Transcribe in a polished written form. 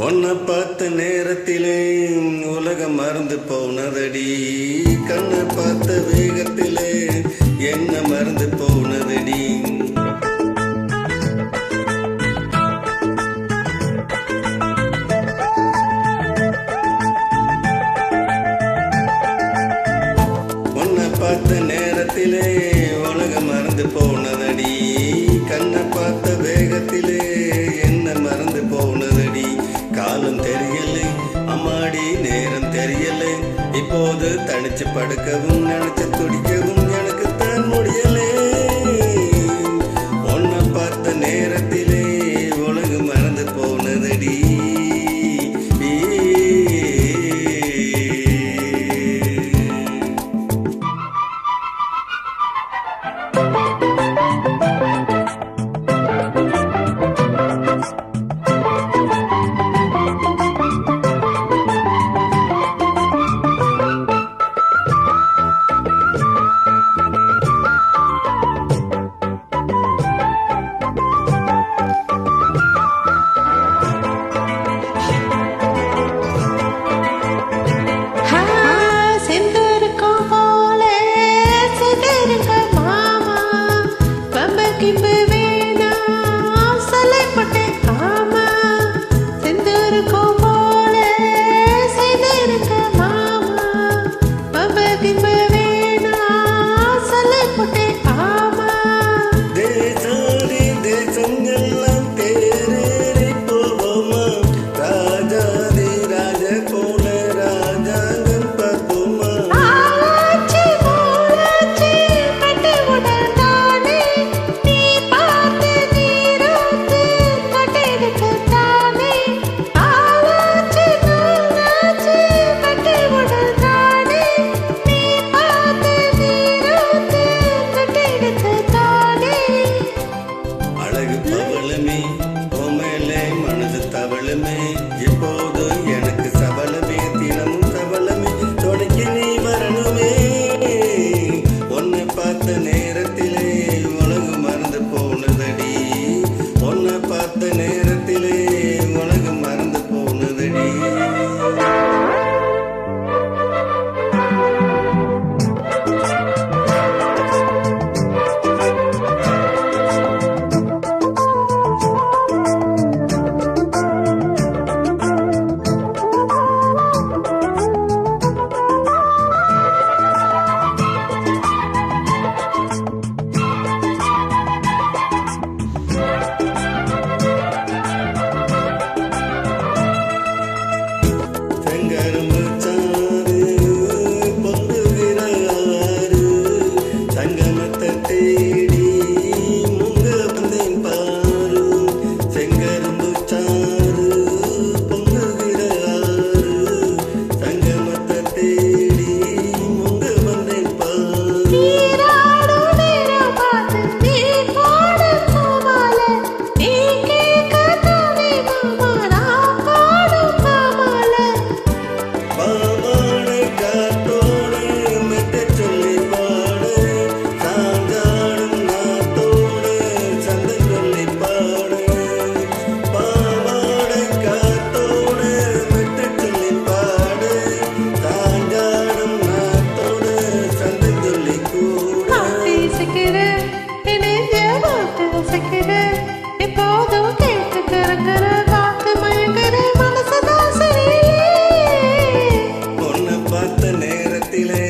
உன்னை பார்த்த நேரத்திலே உலகம் மறந்து போனதடி. கண்ணை பார்த்த வேகத்திலே என்ன மறந்து போனதடி. உன்னை பார்த்த நேரத்திலே உலகம் மறந்து போனதடி. கண்ணை பார்த்த வேகத்திலே என்ன மறந்து போனதடி. காலம் தெரியலை அம்மாடி, நேரம் தெரியலை. இப்போது தனிச்சு படுக்கவும் நினைச்சு துடிக்கவும் எனக்கு தான் முடியலே. உன்னை பார்த்த நேரத்திலே உலகம் மறந்து போனதடி. இப்போது எனக்கு சபலமே, தினமும் சபலமே, தொடங்கி நீ வரணுமே. உன்னை பார்த்த நேரத்திலே உலகம் மறந்து போனதடி. உன்னை பார்த்த நேரத்திலே உலகம் மறந்து போனதடி. உன்னை பார்த்த நேரத்திலே